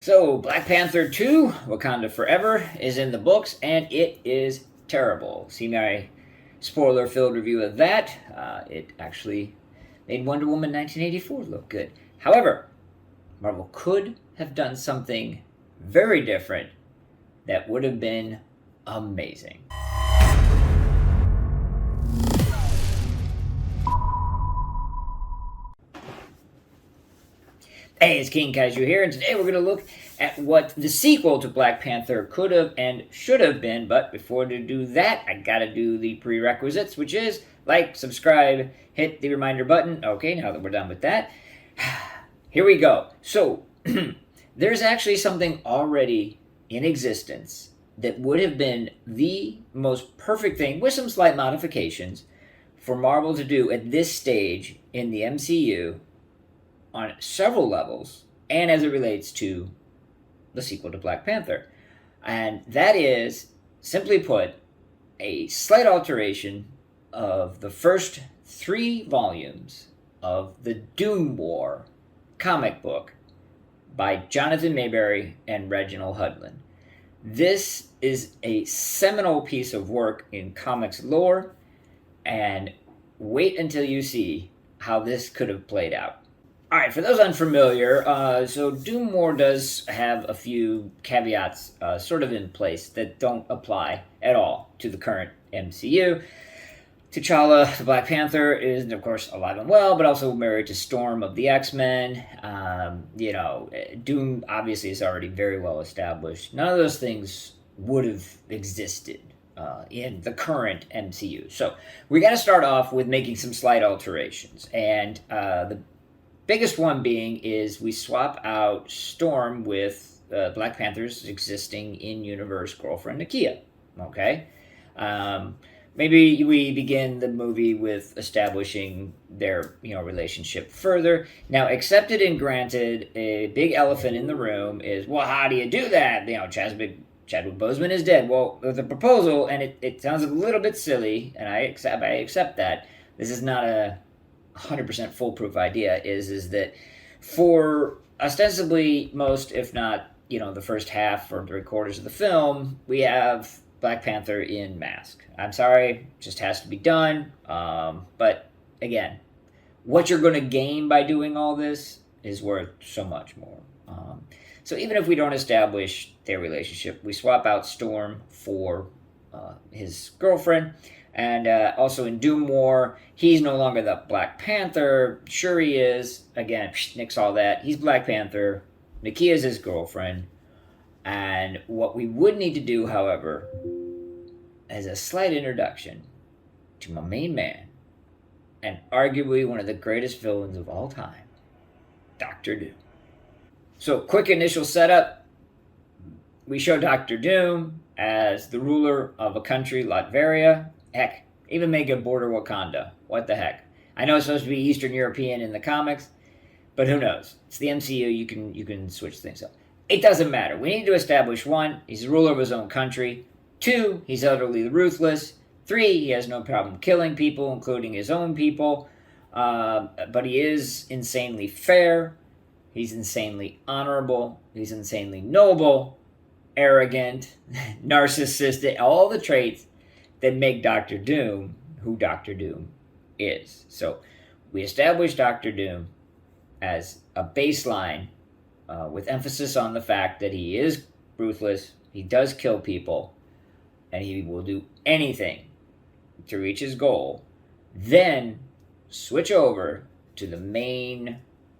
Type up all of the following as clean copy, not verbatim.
So, Black Panther 2, Wakanda Forever, is in the books, and it is terrible. See my spoiler filled review of that. It actually made Wonder Woman 1984 look good. However, Marvel could have done something very different that would have been amazing. Hey, it's King Kaiju here, and today we're going to look at what the sequel to Black Panther could have and should have been. But before to do that, I gotta do the prerequisites, which is like, subscribe, hit the reminder button. Okay, now that we're done with that, here we go. So, there's actually something already in existence that would have been the most perfect thing, with some slight modifications, for Marvel to do at this stage in the MCU on several levels, and as it relates to the sequel to Black Panther. And that is, simply put, a slight alteration of the first 3 volumes of the Doom War comic book by Jonathan Maberry and Reginald Hudlin. This is a seminal piece of work in comics lore, and wait until you see how this could have played out. All right, for those unfamiliar, so Doom War does have a few caveats sort of in place that don't apply at all to the current MCU. T'Challa, the Black Panther, is, of course, alive and well, but also married to Storm of the X-Men. Doom, obviously, is already very well established. None of those things would have existed in the current MCU. So we got to start off with making some slight alterations. And the biggest one being is we swap out Storm with Black Panther's existing in-universe girlfriend, Nakia. Okay? Maybe we begin the movie with establishing their relationship further. Now, accepted and granted, a big elephant in the room is, well, how do you do that? Chadwick Boseman is dead. Well, the proposal, and it sounds a little bit silly, and I accept that. This is not a 100% foolproof idea, is that for ostensibly most, if not, the first half or 3/4 of the film, we have Black Panther in mask. I'm sorry, it just has to be done. But again, what you're going to gain by doing all this is worth so much more. So even if we don't establish their relationship, we swap out Storm for his girlfriend. And also in Doom War, he's no longer the Black Panther. Sure he is. Again, nix all that. He's Black Panther. Nakia's his girlfriend. And what we would need to do, however, is a slight introduction to my main man, and arguably one of the greatest villains of all time, Dr. Doom. So, quick initial setup. We show Dr. Doom as the ruler of a country, Latveria. Heck, even make it border Wakanda. What the heck? I know it's supposed to be Eastern European in the comics, but who knows? It's the MCU, you can switch things up. It doesn't matter. We need to establish 1, he's the ruler of his own country. 2, he's utterly ruthless. 3, he has no problem killing people, including his own people. But he is insanely fair. He's insanely honorable. He's insanely noble, arrogant, narcissistic, all the traits that make Dr. Doom who Dr. Doom is. So we establish Dr. Doom as a baseline with emphasis on the fact that he is ruthless, he does kill people, and he will do anything to reach his goal. Then switch over to the main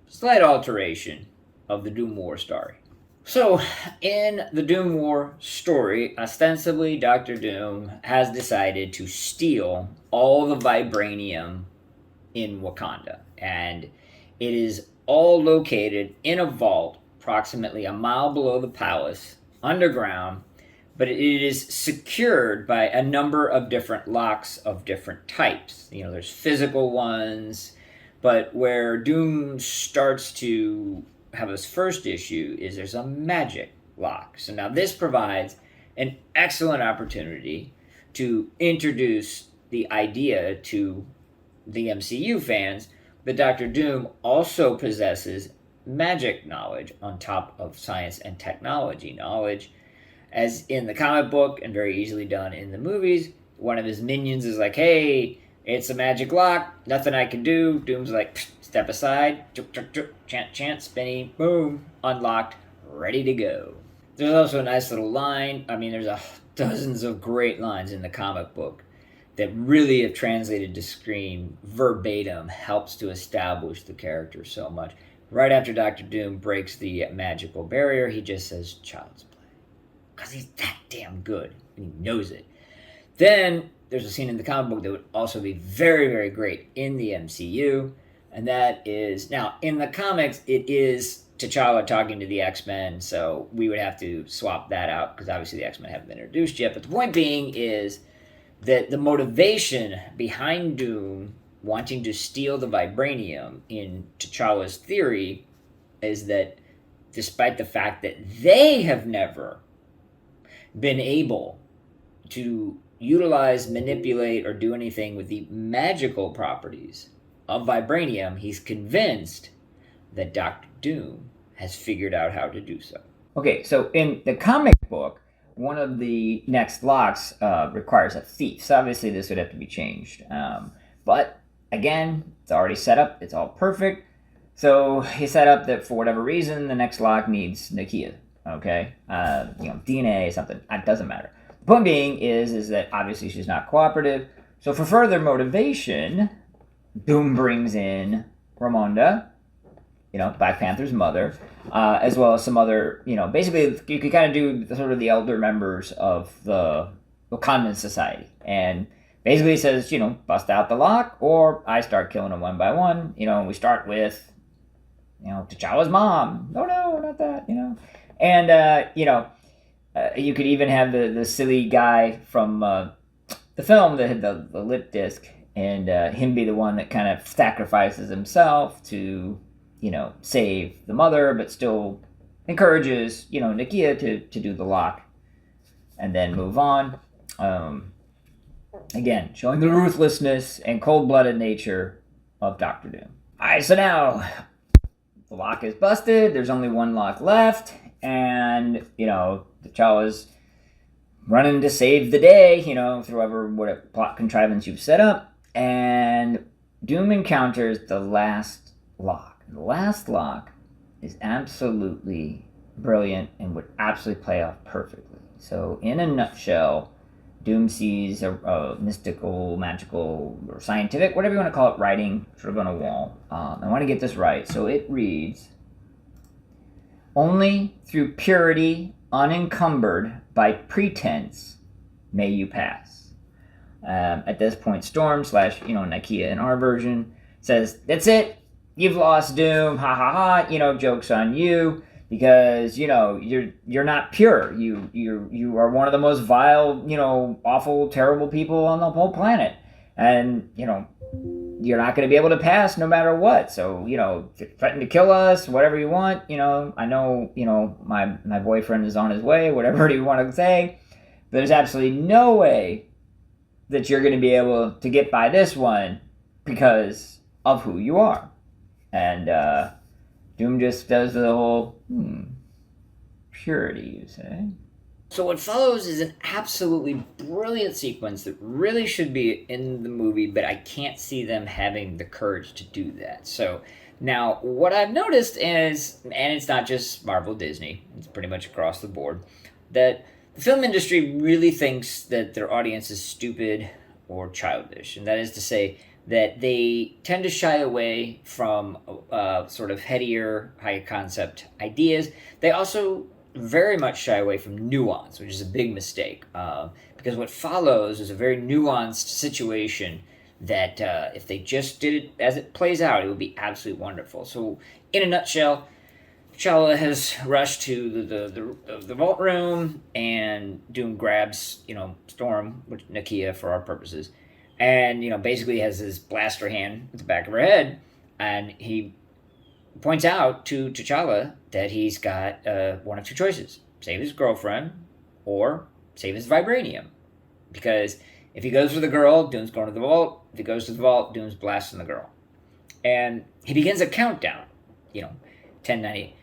slight alteration of the Doom War story. So, in the Doom War story, ostensibly Dr. Doom has decided to steal all the vibranium in Wakanda. And it is all located in a vault approximately a mile below the palace, underground, but it is secured by a number of different locks of different types. There's physical ones, but where Doom starts to have his first issue is there's a magic lock. So now this provides an excellent opportunity to introduce the idea to the MCU fans that Dr. Doom also possesses magic knowledge on top of science and technology knowledge. As in the comic book, and very easily done in the movies, one of his minions is like, hey, it's a magic lock, nothing I can do. Doom's like, step aside, chant, chant, spinny, boom, unlocked, ready to go. There's also a nice little line. I mean, there's dozens of great lines in the comic book that really, if translated to screen verbatim, helps to establish the character so much. Right after Doctor Doom breaks the magical barrier, he just says, child's play. Because he's that damn good, and he knows it. Then, there's a scene in the comic book that would also be very, very great in the MCU, and that is, now, in the comics, it is T'Challa talking to the X-Men, so we would have to swap that out, because obviously the X-Men haven't been introduced yet, but the point being is that the motivation behind Doom wanting to steal the vibranium in T'Challa's theory is that despite the fact that they have never been able to utilize, manipulate, or do anything with the magical properties of vibranium, he's convinced that Dr. Doom has figured out how to do so. Okay, so in the comic book, one of the next locks requires a thief. So obviously this would have to be changed. But again, it's already set up. It's all perfect. So he set up that for whatever reason, the next lock needs Nakia. Okay? DNA, something. It doesn't matter. The point being is that obviously she's not cooperative. So for further motivation, Doom brings in Ramonda, Black Panther's mother, as well as some other, basically you could kind of do sort of the elder members of the Wakandan society. And basically it says, bust out the lock, or I start killing them one by one. We start with, T'Challa's mom. Oh no, not that, And, you could even have the silly guy from the film that had the lip disc, and him be the one that kind of sacrifices himself to save the mother, but still encourages, Nakia to do the lock and then move on. Again, showing the ruthlessness and cold-blooded nature of Doctor Doom. All right, so now the lock is busted. There's only one lock left, and, T'Challa's running to save the day, through what plot contrivance you've set up, and Doom encounters the last lock. The last lock is absolutely brilliant and would absolutely play off perfectly. So, in a nutshell, Doom sees a mystical, magical, or scientific, whatever you want to call it, writing sort of on a wall. I want to get this right. So it reads, "Only through purity, unencumbered by pretense, may you pass." At this point, Storm / Nakia in our version says, "That's it. You've lost, Doom, ha ha ha, joke's on you, because, you're not pure. You are one of the most vile, awful, terrible people on the whole planet. And, you're not going to be able to pass no matter what. So, threaten to kill us, whatever you want, I know, my boyfriend is on his way, whatever you want to say. But there's absolutely no way that you're going to be able to get by this one because of who you are." And Doom just does the whole, purity, you say? So what follows is an absolutely brilliant sequence that really should be in the movie, but I can't see them having the courage to do that. So now what I've noticed is, and it's not just Marvel, Disney, it's pretty much across the board, that the film industry really thinks that their audience is stupid or childish. And that is to say, that they tend to shy away from sort of headier, high concept ideas. They also very much shy away from nuance, which is a big mistake. Because what follows is a very nuanced situation that if they just did it as it plays out, it would be absolutely wonderful. So in a nutshell, T'Challa has rushed to the vault room, and Doom grabs, Storm, which Nakia for our purposes, and, basically has his blaster hand at the back of her head, and he points out to T'Challa that he's got one of two choices: save his girlfriend or save his vibranium. Because if he goes for the girl, Doom's going to the vault. If he goes to the vault, Doom's blasting the girl. And he begins a countdown, 1090,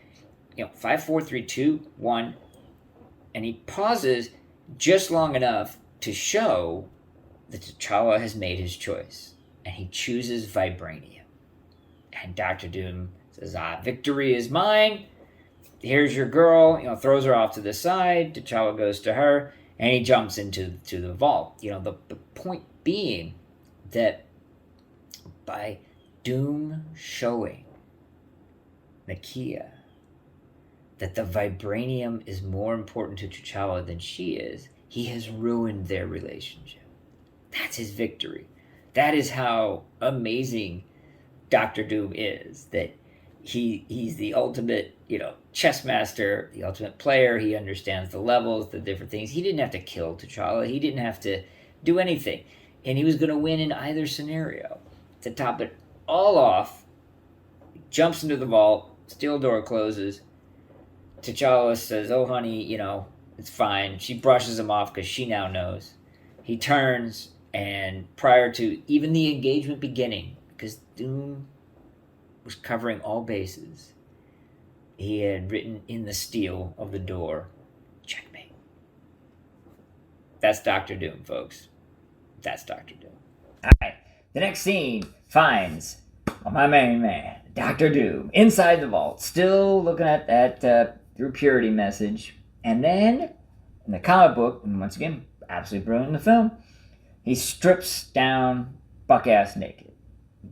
5, 4, 3, 2, 1, and he pauses just long enough to show that T'Challa has made his choice, and he chooses vibranium. And Doctor Doom says, victory is mine. Here's your girl, throws her off to the side. T'Challa goes to her, and he jumps into the vault. The point being that by Doom showing Nakia that the vibranium is more important to T'Challa than she is, he has ruined their relationship. That's his victory. That is how amazing Doctor Doom is. That he's the ultimate, chess master, the ultimate player. He understands the levels, the different things. He didn't have to kill T'Challa. He didn't have to do anything. And he was going to win in either scenario. To top it all off, he jumps into the vault, steel door closes. T'Challa says, oh, honey, it's fine. She brushes him off because she now knows. He turns, and prior to even the engagement beginning, because Doom was covering all bases, he had written in the steel of the door, checkmate. That's Doctor Doom, folks. That's Doctor Doom. All right. The next scene finds my main man, Doctor Doom, inside the vault, still looking at that through purity message. And then, in the comic book, and once again, absolutely brilliant in the film, he strips down buck-ass naked.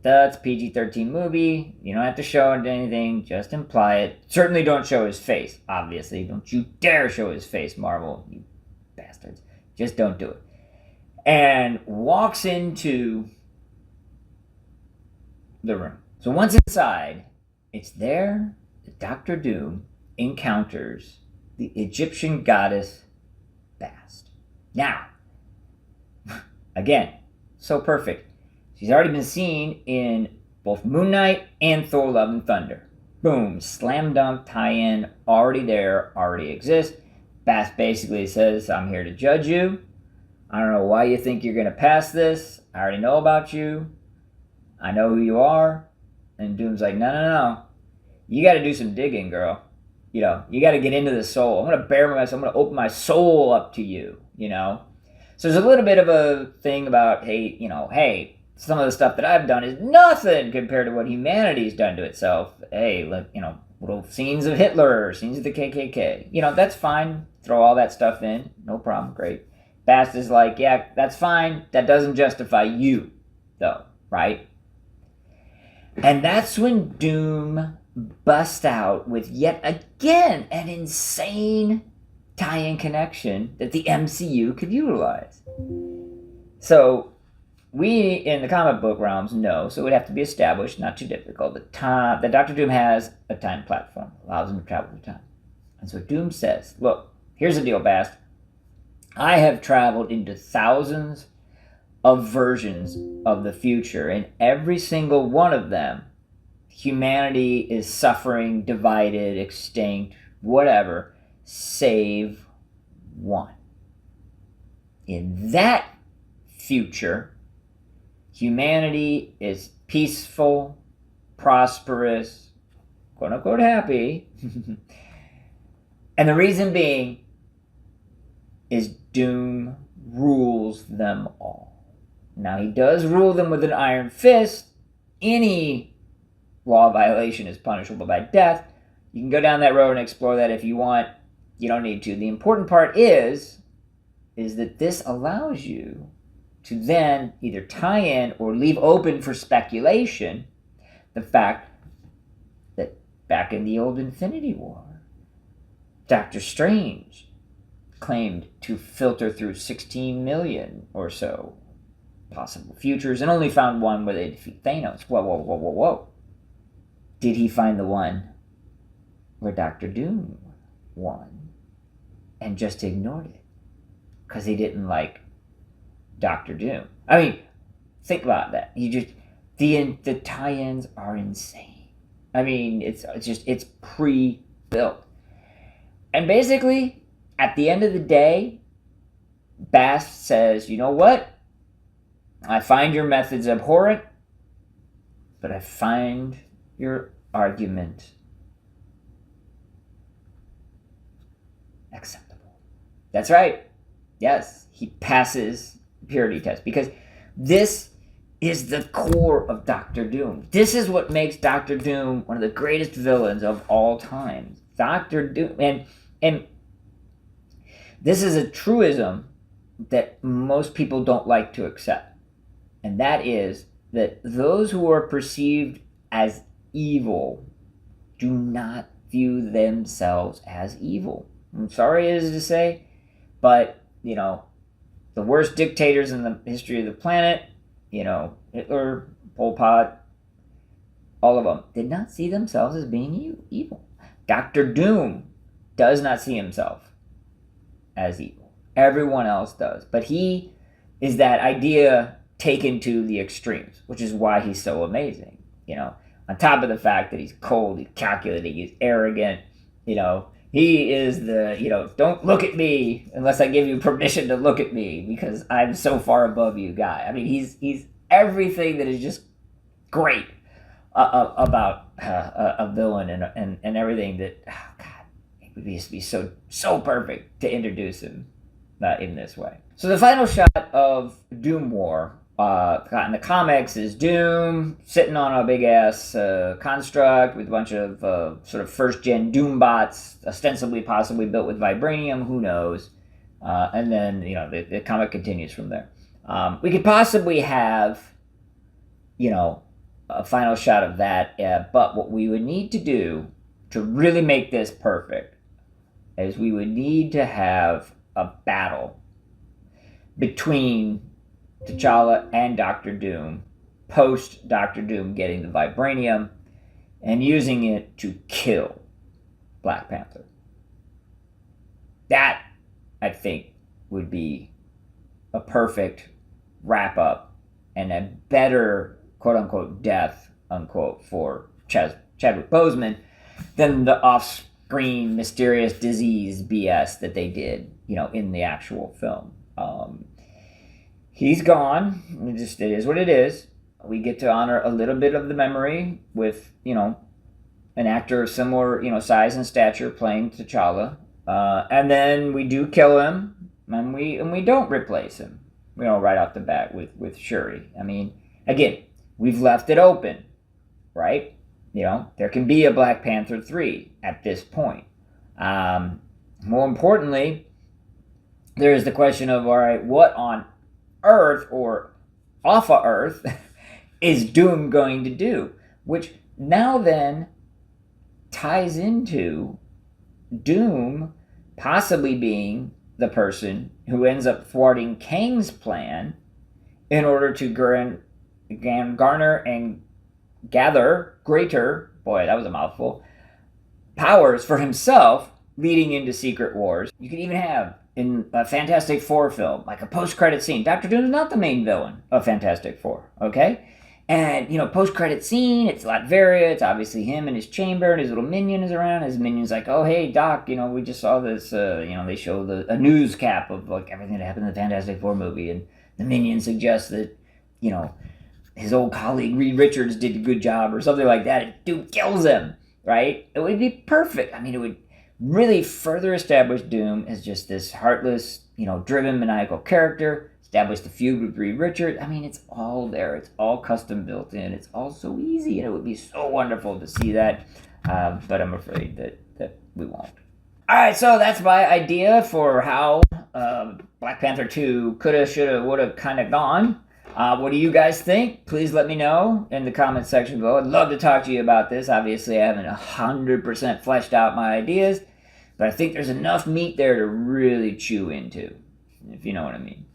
That's a PG-13 movie. You don't have to show it anything. Just imply it. Certainly don't show his face, obviously. Don't you dare show his face, Marvel, you bastards. Just don't do it. And walks into the room. So once inside, it's there that Doctor Doom encounters the Egyptian goddess Bast. Now, again, so perfect. She's already been seen in both Moon Knight and Thor Love and Thunder. Boom, slam dunk, tie-in, already there, already exists. Bast basically says, I'm here to judge you. I don't know why you think you're going to pass this. I already know about you. I know who you are. And Doom's like, no. You got to do some digging, girl. You got to get into the soul. I'm going to bare myself. I'm going to open my soul up to you, So there's a little bit of a thing about, hey, some of the stuff that I've done is nothing compared to what humanity's done to itself. Hey, look, little scenes of Hitler, scenes of the KKK. That's fine. Throw all that stuff in. No problem. Great. Bast is like, yeah, that's fine. That doesn't justify you, though, right? And that's when Doom busts out with yet again an insane tie-in connection that the MCU could utilize. So we, in the comic book realms, know, so it would have to be established, not too difficult, that Doctor Doom has a time platform, allows him to travel through time. And so Doom says, look, here's the deal, Bast. I have traveled into thousands of versions of the future, and every single one of them, humanity is suffering, divided, extinct, whatever, save one. In that future, humanity is peaceful, prosperous, quote-unquote happy, and the reason being is Doom rules them all. Now, he does rule them with an iron fist. Any law violation is punishable by death. You can go down that road and explore that if you want. You don't need to. The important part is that this allows you to then either tie in or leave open for speculation the fact that back in the old Infinity War, Doctor Strange claimed to filter through 16 million or so possible futures and only found one where they defeat Thanos. Whoa. Did he find the one where Doctor Doom won and just ignored it because he didn't like Doctor Doom? I mean, think about that. The tie-ins are insane. I mean, it's pre-built. And basically, at the end of the day, Bast says, you know what? I find your methods abhorrent, but I find your argument acceptable. That's right. Yes, he passes the purity test because this is the core of Doctor Doom. This is what makes Doctor Doom one of the greatest villains of all time. Doctor Doom, and this is a truism that most people don't like to accept, and that is that those who are perceived as evil do not view themselves as evil. I'm sorry it is to say, but the worst dictators in the history of the planet, Hitler, Pol Pot, all of them did not see themselves as being evil. Dr. Doom does not see himself as evil. Everyone else does. But he is that idea taken to the extremes, which is why he's so amazing. On top of the fact that he's cold, he's calculating, he's arrogant, he is the, don't look at me unless I give you permission to look at me because I'm so far above you guy. I mean, he's everything that is just great about a villain and everything that, oh God, it would be so perfect to introduce him in this way. So the final shot of Doom War in the comics is Doom sitting on a big ass construct with a bunch of sort of first gen Doom bots, ostensibly possibly built with vibranium, who knows? And then the comic continues from there. We could possibly have a final shot of that, but what we would need to do to really make this perfect is we would need to have a battle between T'Challa and Doctor Doom, post Doctor Doom getting the vibranium and using it to kill Black Panther. That, I think, would be a perfect wrap-up and a better, quote-unquote, death, unquote, for Chadwick Boseman than the off-screen mysterious disease BS that they did, in the actual film. He's gone. It is what it is. We get to honor a little bit of the memory with, an actor of similar, size and stature playing T'Challa. And then we do kill him, and we don't replace him, right off the bat with Shuri. I mean, again, we've left it open, right? There can be a Black Panther 3 at this point. More importantly, there is the question of, all right, what on Earth or off of Earth is Doom going to do? Which now then ties into Doom possibly being the person who ends up thwarting Kang's plan in order to garner and gather greater, boy, that was a mouthful, powers for himself leading into Secret Wars. You could even have in a Fantastic Four film, like a post-credit scene. Dr. Doom is not the main villain of Fantastic Four, okay? And, post-credit scene, it's Latveria, it's obviously him in his chamber, and his little minion is around. His minion's like, oh, hey, Doc, we just saw this, they show a news cap of, everything that happened in the Fantastic Four movie, and the minion suggests that, his old colleague Reed Richards did a good job, or something like that, and Doom kills him, right? It would be perfect. I mean, it would really further establish Doom as just this heartless, driven, maniacal character, establish the feud with Reed Richards. I mean, it's all there. It's all custom built in. It's all so easy, and it would be so wonderful to see that, but I'm afraid that we won't. All right, so that's my idea for how Black Panther 2 coulda, shoulda, woulda kind of gone. What do you guys think? Please let me know in the comment section below. I'd love to talk to you about this. Obviously, I haven't 100% fleshed out my ideas, but I think there's enough meat there to really chew into, if you know what I mean.